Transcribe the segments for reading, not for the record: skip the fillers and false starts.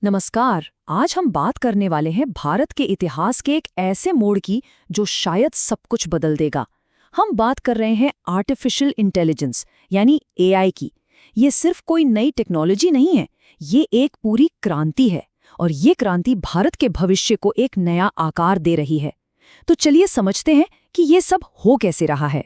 नमस्कार। आज हम बात करने वाले हैं भारत के इतिहास के एक ऐसे मोड़ की जो शायद सब कुछ बदल देगा। हम बात कर रहे हैं आर्टिफिशियल इंटेलिजेंस यानी एआई की। ये सिर्फ कोई नई टेक्नोलॉजी नहीं है, ये एक पूरी क्रांति है और ये क्रांति भारत के भविष्य को एक नया आकार दे रही है। तो चलिए समझते हैं कि ये सब हो कैसे रहा है।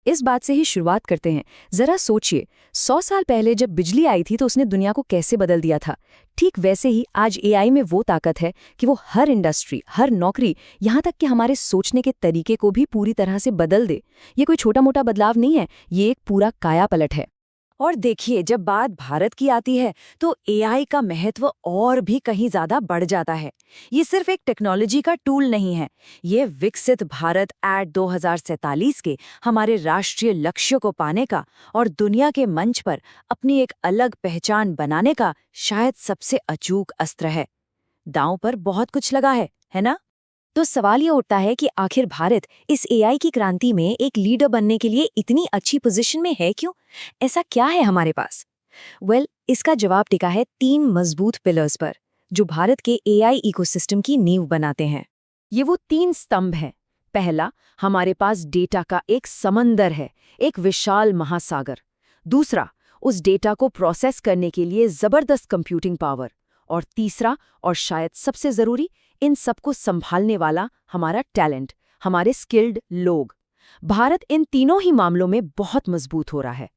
इस बात से ही शुरुआत करते हैं। जरा सोचिए, 100 साल पहले जब बिजली आई थी तो उसने दुनिया को कैसे बदल दिया था। ठीक वैसे ही आज एआई में वो ताकत है कि वो हर इंडस्ट्री, हर नौकरी, यहाँ तक कि हमारे सोचने के तरीके को भी पूरी तरह से बदल दे। ये कोई छोटा मोटा बदलाव नहीं है, ये एक पूरा कायापलट है। और देखिए, जब बात भारत की आती है तो एआई का महत्व और भी कहीं ज्यादा बढ़ जाता है। ये सिर्फ एक टेक्नोलॉजी का टूल नहीं है, ये विकसित भारत एट 2047 के हमारे राष्ट्रीय लक्ष्यों को पाने का और दुनिया के मंच पर अपनी एक अलग पहचान बनाने का शायद सबसे अचूक अस्त्र है। दांव पर बहुत कुछ लगा है ना? तो सवाल ये उठता है कि आखिर भारत इस एआई की क्रांति में एक लीडर बनने के लिए इतनी अच्छी पोजीशन में है क्यों? ऐसा क्या है हमारे पास? इसका जवाब टिका है 3 मजबूत पिलर्स पर, जो भारत के एआई इकोसिस्टम की नींव बनाते हैं। ये वो 3 स्तंभ हैं। पहला, हमारे पास डेटा का एक समंदर है, एक विशाल महासागर। दूसरा, उस डेटा को प्रोसेस करने के लिए जबरदस्त कंप्यूटिंग पावर। और तीसरा, और शायद सबसे जरूरी, इन सबको संभालने वाला हमारा टैलेंट, हमारे स्किल्ड लोग। भारत इन तीनों ही मामलों में बहुत मजबूत हो रहा है।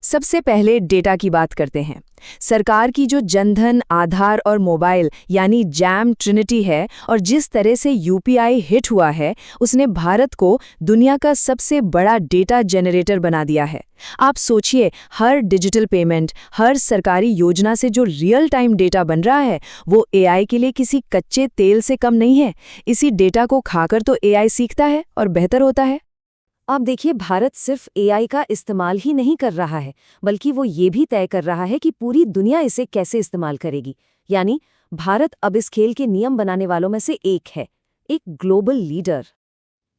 सबसे पहले डेटा की बात करते हैं। सरकार की जो जनधन, आधार और मोबाइल यानी जैम ट्रिनिटी है, और जिस तरह से यूपीआई हिट हुआ है, उसने भारत को दुनिया का सबसे बड़ा डेटा जनरेटर बना दिया है। आप सोचिए, हर डिजिटल पेमेंट, हर सरकारी योजना से जो रियल टाइम डेटा बन रहा है, वो एआई के लिए किसी कच्चे तेल से कम नहीं है। इसी डेटा को खाकर तो एआई सीखता है और बेहतर होता है। अब देखिए, भारत सिर्फ एआई का इस्तेमाल ही नहीं कर रहा है, बल्कि वो ये भी तय कर रहा है कि पूरी दुनिया इसे कैसे इस्तेमाल करेगी। यानी भारत अब इस खेल के नियम बनाने वालों में से एक है, एक ग्लोबल लीडर।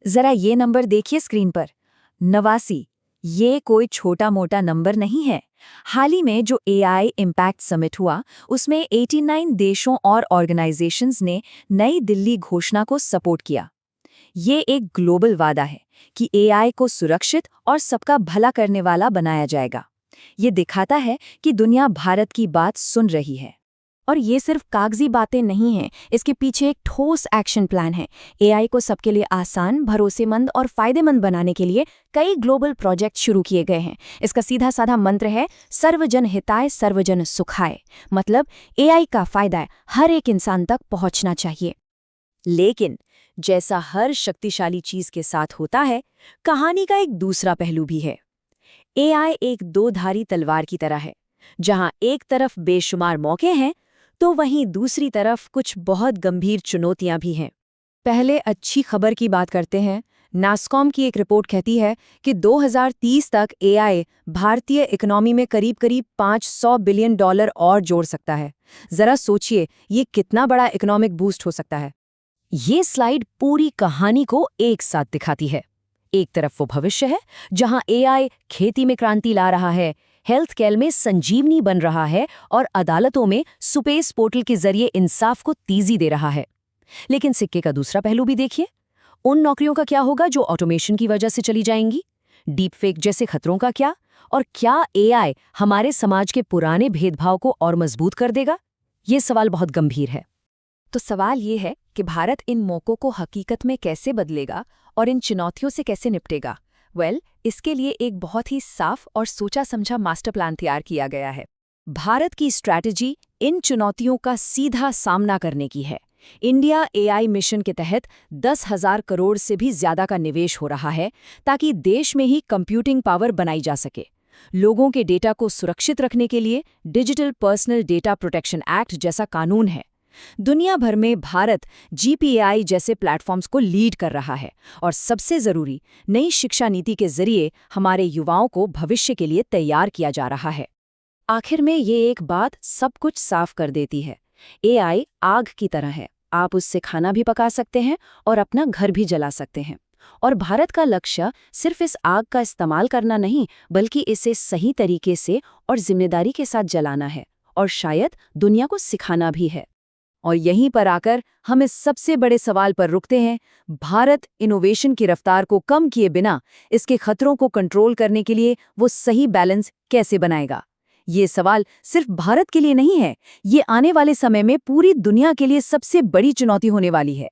जरा ये नंबर देखिए स्क्रीन पर, 89। ये कोई छोटा मोटा नंबर नहीं है। हाल ही में जो एआई इम्पैक्ट समिट हुआ, उसमें 89 देशों और ऑर्गेनाइजेशंस ने नई दिल्ली घोषणा को सपोर्ट किया। ये एक ग्लोबल वादा है कि एआई को सुरक्षित और सबका भला करने वाला बनाया जाएगा। ये दिखाता है कि दुनिया भारत की बात सुन रही है। और ये सिर्फ कागजी बातें नहीं हैं, इसके पीछे एक ठोस एक्शन प्लान है। एआई को सबके लिए आसान, भरोसेमंद और फायदेमंद बनाने के लिए कई ग्लोबल प्रोजेक्ट शुरू किए गए हैं। इसका सीधा साधा मंत्र है, सर्वजन हिताय सर्वजन सुखाय। मतलब एआई का फायदा हर एक इंसान तक पहुंचना चाहिए। लेकिन जैसा हर शक्तिशाली चीज के साथ होता है, कहानी का एक दूसरा पहलू भी है। एआई एक दो-धारी तलवार की तरह है। जहां एक तरफ बेशुमार मौके हैं, तो वहीं दूसरी तरफ कुछ बहुत गंभीर चुनौतियां भी हैं। पहले अच्छी खबर की बात करते हैं। नास्कॉम की एक रिपोर्ट कहती है कि 2030 तक एआई भारतीय इकोनॉमी में करीब 500 बिलियन डॉलर और जोड़ सकता है। जरा सोचिए, ये कितना बड़ा इकोनॉमिक बूस्ट हो सकता है। ये स्लाइड पूरी कहानी को एक साथ दिखाती है। एक तरफ वो भविष्य है, जहां एआई खेती में क्रांति ला रहा है, हेल्थ केयर में संजीवनी बन रहा है और अदालतों में स्पेस पोर्टल के जरिए इंसाफ को तेजी दे रहा है। लेकिन सिक्के का दूसरा पहलू भी देखिए। उन नौकरियों का क्या होगा जो ऑटोमेशन की वजह से चली जाएंगी? डीप फेक जैसे खतरों का क्या? और क्या एआई हमारे समाज के पुराने भेदभाव को और मजबूत कर देगा? ये सवाल बहुत गंभीर है। तो सवाल ये है कि भारत इन मौकों को हकीकत में कैसे बदलेगा और इन चुनौतियों से कैसे निपटेगा? इसके लिए एक बहुत ही साफ और सोचा समझा मास्टर प्लान तैयार किया गया है। भारत की स्ट्रैटेजी इन चुनौतियों का सीधा सामना करने की है। इंडिया एआई मिशन के तहत 10,000 करोड़ से भी ज्यादा का निवेश हो रहा है, ताकि देश में ही कंप्यूटिंग पावर बनाई जा सके। लोगों के डेटा को सुरक्षित रखने के लिए digital personal data protection act जैसा कानून है। दुनिया भर में भारत जीपीएआई जैसे प्लेटफॉर्म्स को लीड कर रहा है, और सबसे जरूरी, नई शिक्षा नीति के जरिए हमारे युवाओं को भविष्य के लिए तैयार किया जा रहा है। आखिर में ये एक बात सब कुछ साफ कर देती है, एआई आग की तरह है। आप उससे खाना भी पका सकते हैं और अपना घर भी जला सकते हैं। और भारत का लक्ष्य सिर्फ इस आग का इस्तेमाल करना नहीं, बल्कि इसे सही तरीके से और जिम्मेदारी के साथ जलाना है, और शायद दुनिया को सिखाना भी है। और यहीं पर आकर हम इस सबसे बड़े सवाल पर रुकते हैं, भारत इनोवेशन की रफ्तार को कम किए बिना इसके खतरों को कंट्रोल करने के लिए वो सही बैलेंस कैसे बनाएगा। ये सवाल सिर्फ भारत के लिए नहीं है, ये आने वाले समय में पूरी दुनिया के लिए सबसे बड़ी चुनौती होने वाली है।